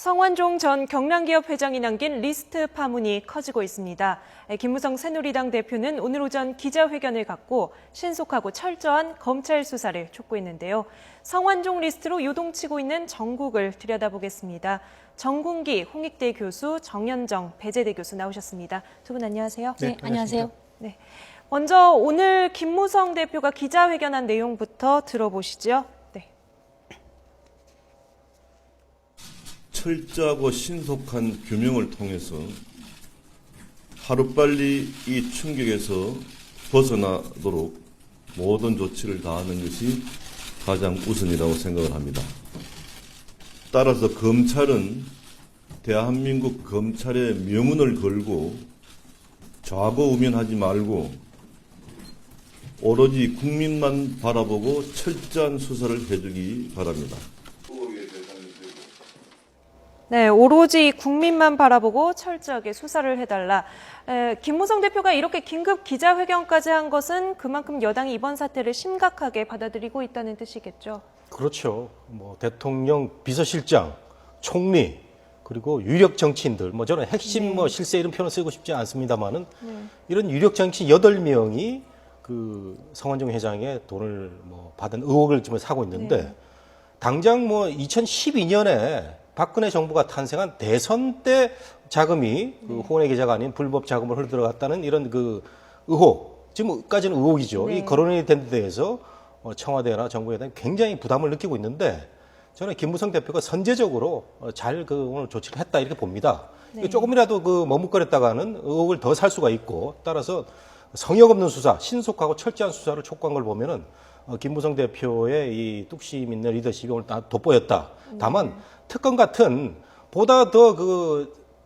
성완종 전 경남기업 회장이 남긴 리스트 파문이 커지고 있습니다. 김무성 새누리당 대표는 오늘 오전 기자회견을 갖고 신속하고 철저한 검찰 수사를 촉구했는데요. 성완종 리스트로 요동치고 있는 정국을 들여다보겠습니다. 정군기 홍익대 교수, 정현정 배재대 교수 나오셨습니다. 두 분 안녕하세요. 네, 안녕하세요. 네. 먼저 오늘 김무성 대표가 기자회견한 내용부터 들어보시죠. 철저하고 신속한 규명을 통해서 하루빨리 이 충격에서 벗어나도록 모든 조치를 다하는 것이 가장 우선이라고 생각을 합니다. 따라서 검찰은 대한민국 검찰의 명운을 걸고 좌고우면하지 말고 오로지 국민만 바라보고 철저한 수사를 해주기 바랍니다. 네, 오로지 국민만 바라보고 철저하게 수사를 해달라. 김무성 대표가 이렇게 긴급 기자회견까지 한 것은 그만큼 여당이 이번 사태를 심각하게 받아들이고 있다는 뜻이겠죠. 그렇죠. 대통령, 비서실장, 총리, 그리고 유력 정치인들, 저는 핵심 실세 이런 표현을 쓰고 싶지 않습니다만은 이런 유력 정치인 8명이 그 성완종 회장의 돈을 받은 의혹을 지금 사고 있는데 당장 2012년에 박근혜 정부가 탄생한 대선 때 자금이 그 후원회 계좌가 아닌 불법 자금을 흘러들어갔다는 이런 그 의혹, 지금까지는 의혹이죠. 이 거론이 된 데 대해서 청와대나 정부에 대한 굉장히 부담을 느끼고 있는데 저는 김무성 대표가 선제적으로 잘 오늘 조치를 했다 이렇게 봅니다. 조금이라도 머뭇거렸다가는 의혹을 더 살 수가 있고 따라서 성역 없는 수사, 신속하고 철저한 수사를 촉구한 걸 보면은 김무성 대표의 이 뚝심 있는 리더십이 오늘 다 돋보였다. 다만 특검 같은 보다 더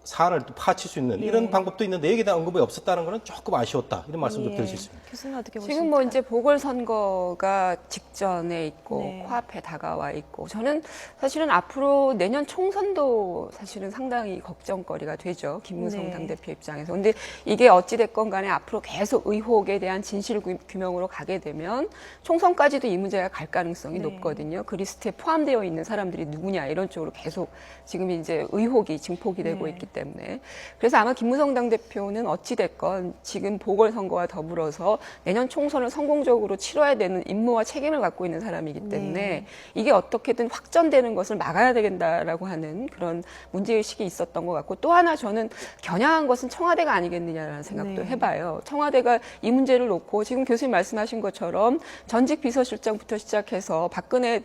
사안을 파칠 수 있는 이런 방법도 있는데 여기에 대한 언급이 없었다는 것은 조금 아쉬웠다. 이런 말씀 좀 드릴 수 있습니다. 교수님 어떻게 보십니까? 지금 이제 보궐선거가 직전에 있고 코앞에 다가와 있고 저는 사실은 앞으로 내년 총선도 사실은 상당히 걱정거리가 되죠. 김무성 당대표 입장에서. 근데 이게 어찌됐건 간에 앞으로 계속 의혹에 대한 진실 규명으로 가게 되면 총선까지도 이 문제가 갈 가능성이 높거든요. 그 리스트에 포함되어 있는 사람들이 누구냐 이런 쪽으로 계속 지금 이제 의혹이 증폭이 되고 있기 때문에 그래서 아마 김무성 당대표는 어찌됐건 지금 보궐선거와 더불어서 내년 총선을 성공적으로 치러야 되는 임무와 책임을 갖고 있는 사람이기 때문에 이게 어떻게든 확전되는 것을 막아야 되겠다라고 하는 그런 문제의식이 있었던 것 같고 또 하나 저는 겨냥한 것은 청와대가 아니겠느냐라는 생각도 해봐요. 청와대가 이 문제를 놓고 지금 교수님 말씀하신 것처럼 전직 비서실장부터 시작해서 박근혜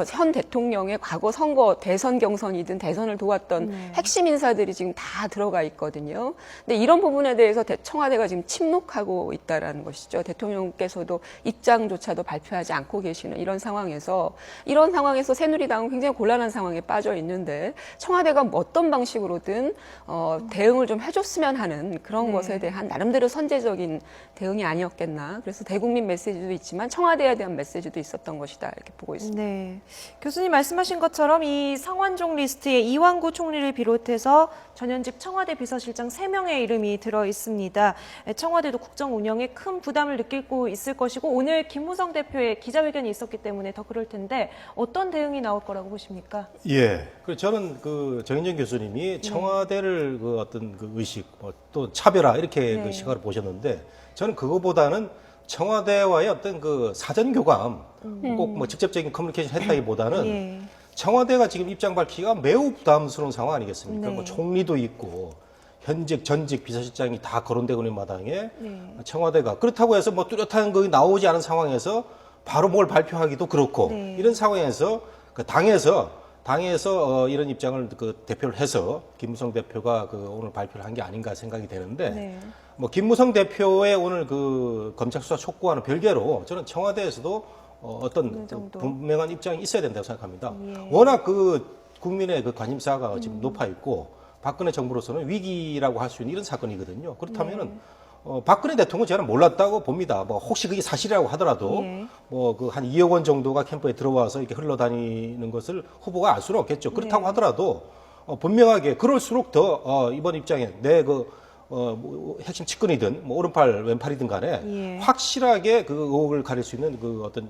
현 대통령의 과거 선거 대선 경선이든 대선을 도왔던 핵심 인사들이 지금 다 들어가 있거든요. 근데 이런 부분에 대해서 청와대가 지금 침묵하고 있다라는 것이죠. 대통령께서도 입장조차도 발표하지 않고 계시는 이런 상황에서 새누리당은 굉장히 곤란한 상황에 빠져 있는데 청와대가 어떤 방식으로든 대응을 좀 해줬으면 하는 그런 것에 대한 나름대로 선제적인 대응이 아니었겠나. 그래서 대국민 메시지도 있지만 청와대에 대한 메시지도 있었던 것이다 이렇게 보고 있습니다. 네, 교수님 말씀하신 것처럼 이 성완종 리스트에 이완구 총리를 비롯해서 전현직 청와대 비서실장 3명의 이름이 들어 있습니다. 청와대도 국정 운영에 큰 부담을 느끼고 있을 것이고 오늘 김무성 대표의 기자회견이 있었기 때문에 더 그럴 텐데 어떤 대응이 나올 거라고 보십니까? 예. 저는 정현정 교수님이 청와대를 어떤 의식, 또 차별화 이렇게 시각을 보셨는데 저는 그거보다는 청와대와의 어떤 사전 교감, 꼭 직접적인 커뮤니케이션 했다기보다는 청와대가 지금 입장 밝히기가 매우 부담스러운 상황 아니겠습니까? 총리도 있고 현직 전직 비서실장이 다 거론되고 있는 마당에 청와대가 그렇다고 해서 뚜렷한 거 나오지 않은 상황에서 바로 뭘 발표하기도 그렇고 이런 상황에서 당에서 이런 입장을 대표를 해서 김무성 대표가 오늘 발표를 한 게 아닌가 생각이 되는데 김무성 대표의 오늘 검찰 수사 촉구와는 별개로 저는 청와대에서도 어떤 분명한 입장이 있어야 된다고 생각합니다. 워낙 국민의 관심사가 지금 높아 있고 박근혜 정부로서는 위기라고 할 수 있는 이런 사건이거든요. 그렇다면은 박근혜 대통령은 저는 몰랐다고 봅니다. 혹시 그게 사실이라고 하더라도 한 2억 원 정도가 캠프에 들어와서 이렇게 흘러다니는 것을 후보가 알 수는 없겠죠. 그렇다고 하더라도 분명하게 그럴수록 더 이번 입장에 내 핵심 측근이든 오른팔 왼팔이든 간에 확실하게 의혹을 가릴 수 있는 어떤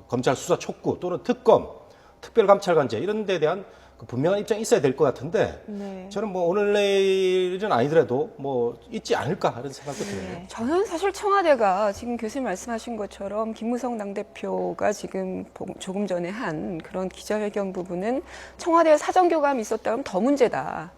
검찰 수사 촉구 또는 특검 특별감찰관제 이런 데 대한 그 분명한 입장이 있어야 될 것 같은데 네. 저는 뭐 오늘 내일은 아니더라도 뭐 있지 않을까 이런 생각도 드네요. 저는 사실 청와대가 지금 교수님 말씀하신 것처럼 김무성 당대표가 지금 조금 전에 한 그런 기자회견 부분은 청와대에 사정교감이 있었다면 더 문제다.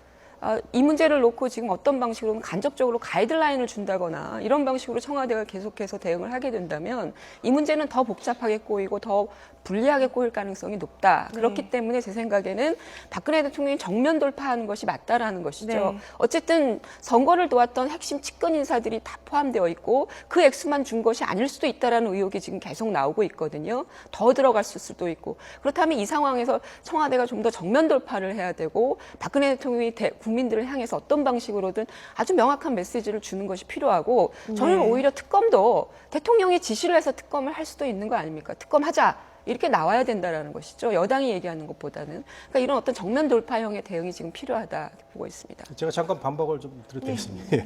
이 문제를 놓고 지금 어떤 방식으로 간접적으로 가이드라인을 준다거나 이런 방식으로 청와대가 계속해서 대응을 하게 된다면 이 문제는 더 복잡하게 꼬이고 더 불리하게 꼬일 가능성이 높다. 그렇기 때문에 제 생각에는 박근혜 대통령이 정면 돌파하는 것이 맞다라는 것이죠. 네. 어쨌든 선거를 도왔던 핵심 측근 인사들이 다 포함되어 있고 그 액수만 준 것이 아닐 수도 있다라는 의혹이 지금 계속 나오고 있거든요. 더 들어갔을 수도 있고. 그렇다면 이 상황에서 청와대가 좀 더 정면 돌파를 해야 되고 박근혜 대통령이 국민들을 향해서 어떤 방식으로든 아주 명확한 메시지를 주는 것이 필요하고 저는 네. 오히려 특검도 대통령이 지시를 해서 특검을 할 수도 있는 거 아닙니까? 특검하자. 이렇게 나와야 된다라는 것이죠. 여당이 얘기하는 것보다는. 그러니까 이런 어떤 정면 돌파형의 대응이 지금 필요하다 이렇게 보고 있습니다. 제가 잠깐 반박을 좀 드려도 되겠습니다.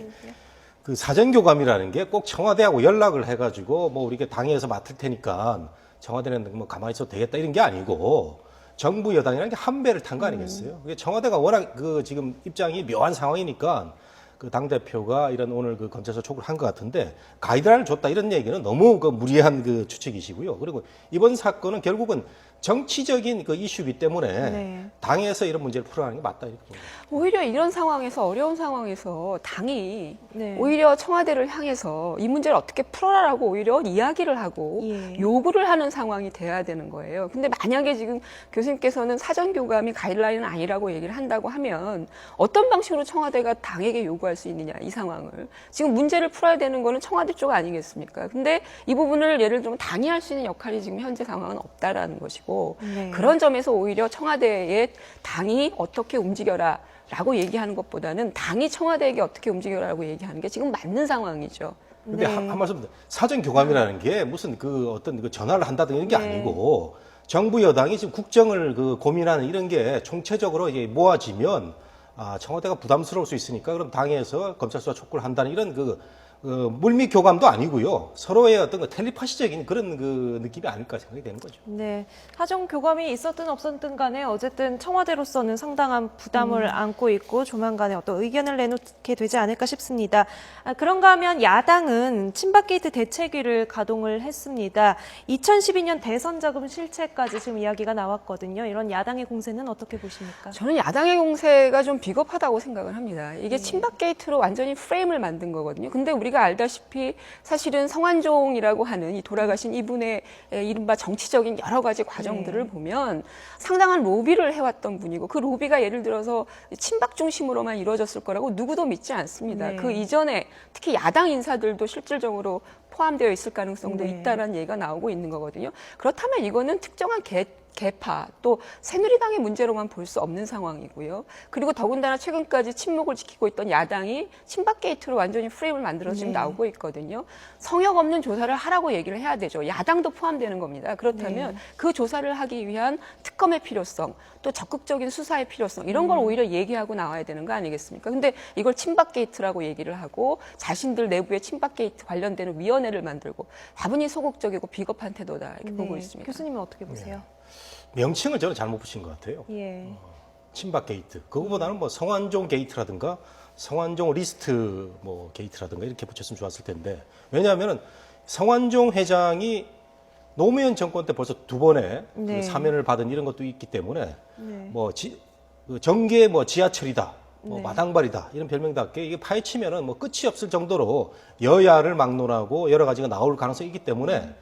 그 사정교감이라는 게 꼭 청와대하고 연락을 해가지고 뭐 우리가 당에서 맡을 테니까 청와대는 뭐 가만히 있어도 되겠다 이런 게 아니고 정부 여당이라는 게 한 배를 탄 거 아니겠어요? 그게 청와대가 워낙 그 지금 입장이 묘한 상황이니까 그 당대표가 이런 오늘 그 검찰서 촉구를 한 것 같은데 가이드라인을 줬다 이런 얘기는 너무 그 무리한 그 추측이시고요. 그리고 이번 사건은 결국은 정치적인 그 이슈이기 때문에 네. 당에서 이런 문제를 풀어가는 게 맞다 이렇게 봅니다. 오히려 이런 상황에서 어려운 상황에서 당이 네. 오히려 청와대를 향해서 이 문제를 어떻게 풀어라라고 오히려 이야기를 하고 예. 요구를 하는 상황이 돼야 되는 거예요. 근데 만약에 지금 교수님께서는 사전교감이 가이드라인은 아니라고 얘기를 한다고 하면 어떤 방식으로 청와대가 당에게 요구할 수 있느냐 이 상황을. 지금 문제를 풀어야 되는 거는 청와대 쪽 아니겠습니까? 근데 이 부분을 예를 들면 당이 할 수 있는 역할이 지금 현재 상황은 없다라는 것이고 네. 그런 점에서 오히려 청와대의 당이 어떻게 움직여라 라고 얘기하는 것보다는 당이 청와대에게 어떻게 움직여라고 얘기하는 게 지금 맞는 상황이죠. 근데 네. 한 말씀 사전 교감이라는 게 무슨 그 어떤 그 전화를 한다든가 이런 게 네. 아니고 정부 여당이 지금 국정을 그 고민하는 이런 게 총체적으로 이제 모아지면 청와대가 부담스러울 수 있으니까 그럼 당에서 검찰 수사 촉구를 한다는 이런 그 물밑 교감도 아니고요. 서로의 어떤 그 텔레파시적인 그런 그 느낌이 아닐까 생각이 되는 거죠. 네, 사정 교감이 있었든 없었든 간에 어쨌든 청와대로서는 상당한 부담을 안고 있고 조만간에 어떤 의견을 내놓게 되지 않을까 싶습니다. 그런가 하면 야당은 친박 게이트 대책위를 가동을 했습니다. 2012년 대선 자금 실체까지 지금 이야기가 나왔거든요. 이런 야당의 공세는 어떻게 보십니까? 저는 야당의 공세가 좀 비겁하다고 생각을 합니다. 이게 친박 게이트로 완전히 프레임을 만든 거거든요. 근데 우리가 알다시피 사실은 성완종이라고 하는 이 돌아가신 이분의 이른바 정치적인 여러 가지 과정들을 보면 상당한 로비를 해왔던 분이고 그 로비가 예를 들어서 친박 중심으로만 이루어졌을 거라고 누구도 믿지 않습니다. 네. 그 이전에 특히 야당 인사들도 실질적으로 포함되어 있을 가능성도 네. 있다라는 얘기가 나오고 있는 거거든요. 그렇다면 이거는 특정한 개파 또 새누리당의 문제로만 볼 수 없는 상황이고요. 그리고 더군다나 최근까지 침묵을 지키고 있던 야당이 친박 게이트로 완전히 프레임을 만들어서 지금 네. 나오고 있거든요. 성역 없는 조사를 하라고 얘기를 해야 되죠. 야당도 포함되는 겁니다. 그렇다면 그 조사를 하기 위한 특검의 필요성 또 적극적인 수사의 필요성 이런 걸 오히려 얘기하고 나와야 되는 거 아니겠습니까? 근데 이걸 친박 게이트라고 얘기를 하고 자신들 내부에 친박 게이트 관련되는 위원회를 만들고 다분히 소극적이고 비겁한 태도다 이렇게 보고 있습니다. 교수님은 어떻게 보세요? 명칭을 저는 잘못 붙인 것 같아요. 예. 친박 게이트. 그거보다는 뭐 성완종 게이트라든가 성완종 리스트 뭐 게이트라든가 이렇게 붙였으면 좋았을 텐데 왜냐하면은 성완종 회장이 노무현 정권 때 벌써 두 번의 네. 그 사면을 받은 이런 것도 있기 때문에 네. 뭐 그 정계 뭐 지하철이다. 뭐 네. 마당발이다 이런 별명답게 이게 파헤치면은 뭐 끝이 없을 정도로 여야를 막론하고 여러 가지가 나올 가능성이 있기 때문에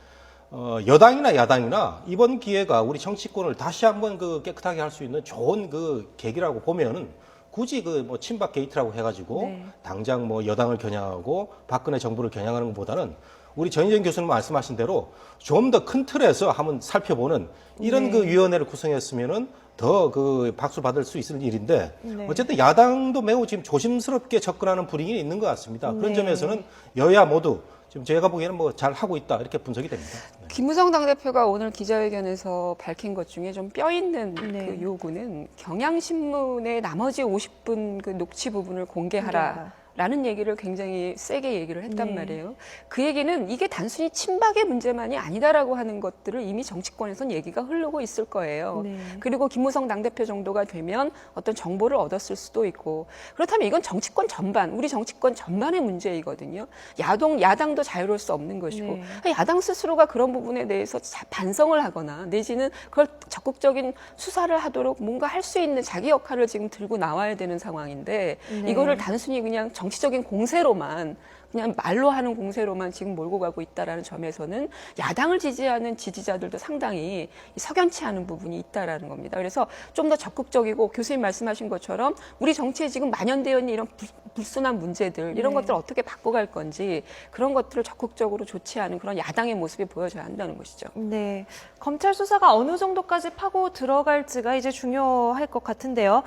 여당이나 야당이나 이번 기회가 우리 정치권을 다시 한번 그 깨끗하게 할 수 있는 좋은 그 계기라고 보면은 굳이 그 뭐 친박 게이트라고 해가지고 네. 당장 뭐 여당을 겨냥하고 박근혜 정부를 겨냥하는 것보다는 우리 전희정 교수님 말씀하신 대로 좀 더 큰 틀에서 한번 살펴보는 이런 네. 그 위원회를 구성했으면은 더 그 박수 받을 수 있을 일인데 네. 어쨌든 야당도 매우 지금 조심스럽게 접근하는 분위기는 있는 것 같습니다. 그런 네. 점에서는 여야 모두 지금 제가 보기에는 뭐 잘 하고 있다 이렇게 분석이 됩니다. 네. 김무성 당대표가 오늘 기자회견에서 밝힌 것 중에 좀 뼈 있는 네. 그 요구는 경향신문의 나머지 50분 그 녹취 부분을 공개하라. 라는 얘기를 굉장히 세게 얘기를 했단 네. 말이에요. 그 얘기는 이게 단순히 친박의 문제만이 아니다라고 하는 것들을 이미 정치권에선 얘기가 흐르고 있을 거예요. 네. 그리고 김무성 당대표 정도가 되면 어떤 정보를 얻었을 수도 있고 그렇다면 이건 정치권 전반, 우리 정치권 전반의 문제이거든요. 야당도 자유로울 수 없는 것이고 네. 야당 스스로가 그런 부분에 대해서 반성을 하거나 내지는 그걸 적극적인 수사를 하도록 뭔가 할 수 있는 자기 역할을 지금 들고 나와야 되는 상황인데 네. 이거를 단순히 그냥 정치적인 공세로만 그냥 말로 하는 공세로만 지금 몰고 가고 있다라는 점에서는 야당을 지지하는 지지자들도 상당히 석연치 않은 부분이 있다라는 겁니다. 그래서 좀 더 적극적이고 교수님 말씀하신 것처럼 우리 정치에 지금 만연되어 있는 이런 불순한 문제들 이런 네. 것들을 어떻게 바꿔갈 건지 그런 것들을 적극적으로 조치하는 그런 야당의 모습이 보여져야 한다는 것이죠. 네, 검찰 수사가 어느 정도까지 파고 들어갈지가 이제 중요할 것 같은데요.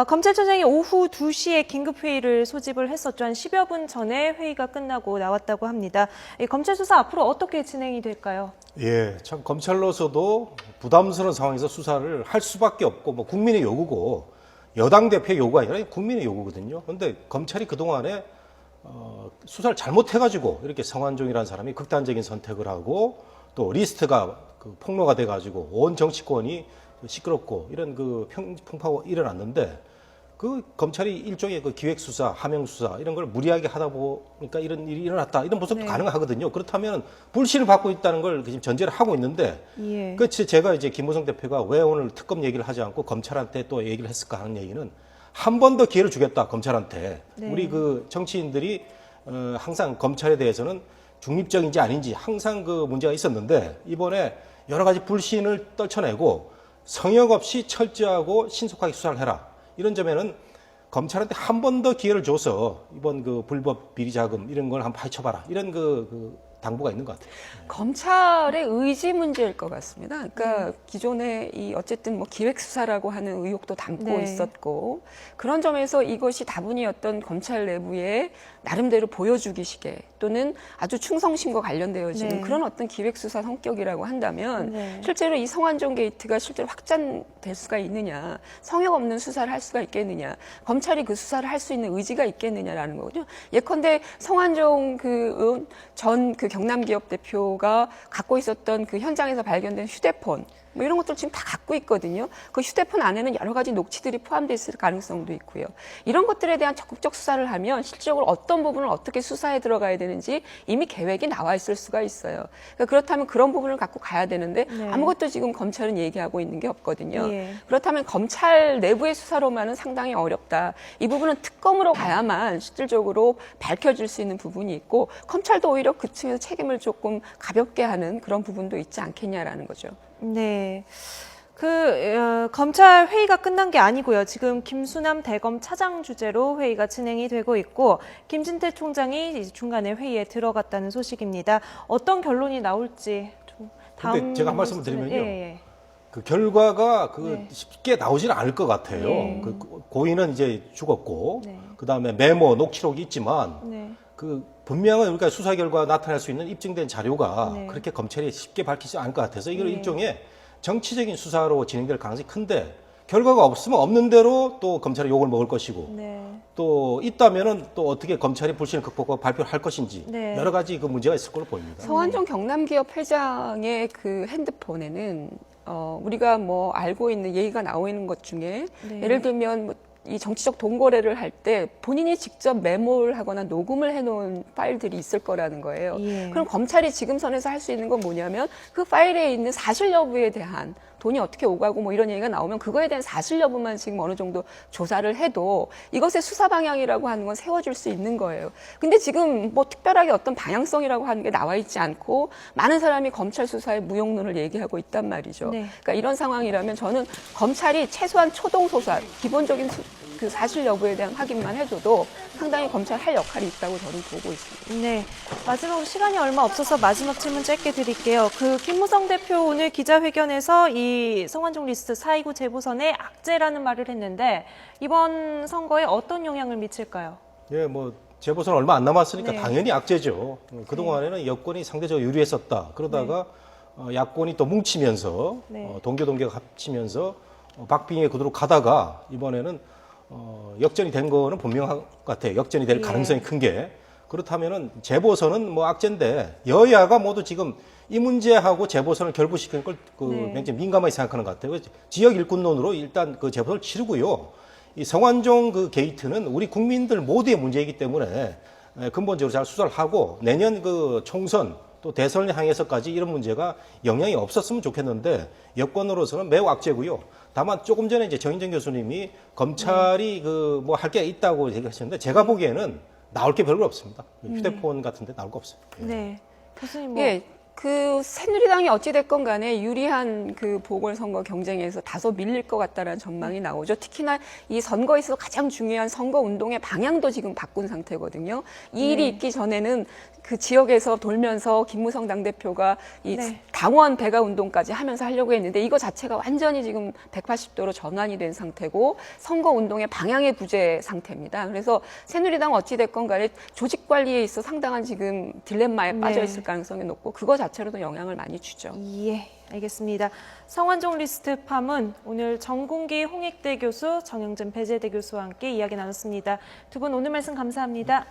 검찰총장이 오후 2시에 긴급회의를 소집을 했었죠. 한 10여 분 전에 회의가 끝나고 나왔다고 합니다. 이 검찰 수사 앞으로 어떻게 진행이 될까요? 예, 참 검찰로서도 부담스러운 상황에서 수사를 할 수밖에 없고 뭐 국민의 요구고 여당 대표의 요구가 아니라 국민의 요구거든요. 그런데 검찰이 그동안에 수사를 잘못해가지고 이렇게 성완종이라는 사람이 극단적인 선택을 하고 또 리스트가 폭로가 돼가지고 온 정치권이 시끄럽고 이런 풍파가 일어났는데 그 검찰이 일종의 기획수사, 함영수사 이런 걸 무리하게 하다 보니까 이런 일이 일어났다 이런 분석도 네. 가능하거든요. 그렇다면 불신을 받고 있다는 걸 지금 전제를 하고 있는데 예. 제가 이제 김무성 대표가 왜 오늘 특검 얘기를 하지 않고 검찰한테 또 얘기를 했을까 하는 얘기는 한 번 더 기회를 주겠다 검찰한테. 네. 우리 정치인들이 항상 검찰에 대해서는 중립적인지 아닌지 항상 문제가 있었는데 이번에 여러 가지 불신을 떨쳐내고 성역 없이 철저하고 신속하게 수사를 해라. 이런 점에는 검찰한테 한 번 더 기회를 줘서 이번 불법 비리 자금 이런 걸 한번 파헤쳐봐라. 이런 당부가 있는 것 같아요. 검찰의 의지 문제일 것 같습니다. 그러니까 기존에 어쨌든 기획 수사라고 하는 의혹도 담고 네. 있었고 그런 점에서 이것이 다분히 어떤 검찰 내부의 나름대로 보여주기식의 또는 아주 충성심과 관련되어지는 네. 그런 어떤 기획 수사 성격이라고 한다면 네. 실제로 이 성완종 게이트가 실제로 확장될 수가 있느냐, 성역 없는 수사를 할 수가 있겠느냐, 검찰이 그 수사를 할 수 있는 의지가 있겠느냐라는 거거든요. 예컨대 성완종 전 경남기업 대표가 갖고 있었던 그 현장에서 발견된 휴대폰 뭐 이런 것들 지금 다 갖고 있거든요. 그 휴대폰 안에는 여러 가지 녹취들이 포함되어 있을 가능성도 있고요. 이런 것들에 대한 적극적 수사를 하면 실질적으로 어떤 부분을 어떻게 수사에 들어가야 되는지 이미 계획이 나와 있을 수가 있어요. 그러니까 그렇다면 그런 부분을 갖고 가야 되는데 네. 아무것도 지금 검찰은 얘기하고 있는 게 없거든요. 예. 그렇다면 검찰 내부의 수사로만은 상당히 어렵다. 이 부분은 특검으로 가야만 실질적으로 밝혀질 수 있는 부분이 있고 검찰도 오히려 그 층에서 책임을 조금 가볍게 하는 그런 부분도 있지 않겠냐라는 거죠. 네. 검찰 회의가 끝난 게 아니고요. 지금 김수남 대검 차장 주재로 회의가 진행이 되고 있고 김진태 총장이 이제 중간에 회의에 들어갔다는 소식입니다. 어떤 결론이 나올지 좀 다음. 근데 제가 한 말씀을 드리면요. 예. 그 결과가 네. 쉽게 나오지는 않을 것 같아요. 네. 고인은 이제 죽었고, 네. 그 다음에 메모, 녹취록이 있지만, 네. 분명한 우리가 수사 결과 나타날 수 있는 입증된 자료가 네. 그렇게 검찰이 쉽게 밝히지 않을 것 같아서 이걸 네. 일종의 정치적인 수사로 진행될 가능성이 큰데, 결과가 없으면 없는 대로 또 검찰이 욕을 먹을 것이고, 네. 또 있다면은 또 어떻게 검찰이 불신을 극복하고 발표를 할 것인지, 네. 여러 가지 문제가 있을 걸로 보입니다. 성완종 경남기업 회장의 그 핸드폰에는 우리가 알고 있는 얘기가 나오고 있는 것 중에 네. 예를 들면 이 정치적 돈거래를 할 때 본인이 직접 메모를 하거나 녹음을 해놓은 파일들이 있을 거라는 거예요. 예. 그럼 검찰이 지금 선에서 할 수 있는 건 뭐냐면 그 파일에 있는 사실 여부에 대한 돈이 어떻게 오가고 이런 얘기가 나오면 그거에 대한 사실 여부만 지금 어느 정도 조사를 해도 이것의 수사 방향이라고 하는 건 세워줄 수 있는 거예요. 근데 지금 특별하게 어떤 방향성이라고 하는 게 나와 있지 않고 많은 사람이 검찰 수사의 무용론을 얘기하고 있단 말이죠. 네. 그러니까 이런 상황이라면 저는 검찰이 최소한 초동 소사, 기본적인 그 사실 여부에 대한 확인만 해줘도 상당히 검찰 할 역할이 있다고 저는 보고 있습니다. 네. 마지막으로 시간이 얼마 없어서 마지막 질문 짧게 드릴게요. 김무성 대표 오늘 기자회견에서 이 성완종 리스트 4.29 재보선에 악재라는 말을 했는데 이번 선거에 어떤 영향을 미칠까요? 예, 재보선 얼마 안 남았으니까 네. 당연히 악재죠. 그동안에는 여권이 상대적으로 유리했었다. 그러다가 야권이 또 뭉치면서 네. 동교가 합치면서 박빙의 구도로 가다가 이번에는 역전이 된 거는 분명한 것 같아요. 역전이 될 예. 가능성이 큰 게. 그렇다면은 재보선은 뭐 악재인데 여야가 모두 지금 이 문제하고 재보선을 결부시키는 걸 네. 굉장히 민감하게 생각하는 것 같아요. 지역 일꾼론으로 일단 그 재보선을 치르고요. 이 성완종 그 게이트는 우리 국민들 모두의 문제이기 때문에 근본적으로 잘 수사를 하고 내년 그 총선 또 대선을 향해서까지 이런 문제가 영향이 없었으면 좋겠는데 여권으로서는 매우 악재고요. 다만 조금 전에 이제 정인정 교수님이 검찰이 그 뭐 할 게 있다고 얘기하셨는데 제가 보기에는 나올 게 별로 없습니다. 휴대폰 같은데 나올 거 없어요. 네. 교수님 뭐 예, 그 새누리당이 어찌됐건 간에 유리한 그 보궐선거 경쟁에서 다소 밀릴 것 같다는 전망이 나오죠. 특히나 이 선거에 있어서 가장 중요한 선거 운동의 방향도 지금 바꾼 상태거든요. 이 일이 있기 전에는 그 지역에서 돌면서 김무성 당대표가 이 네. 당원 배가 운동까지 하면서 하려고 했는데 이거 자체가 완전히 지금 180도로 전환이 된 상태고 선거 운동의 방향의 부재 상태입니다. 그래서 새누리당 어찌됐건 간에 조직 관리에 있어 상당한 지금 딜레마에 빠져 있을 가능성이 높고 그거 자체로도 영향을 많이 주죠. 예, 알겠습니다. 성완종 리스트 파문 오늘 정공기 홍익대 교수, 정영진 배재대 교수와 함께 이야기 나눴습니다. 두 분 오늘 말씀 감사합니다.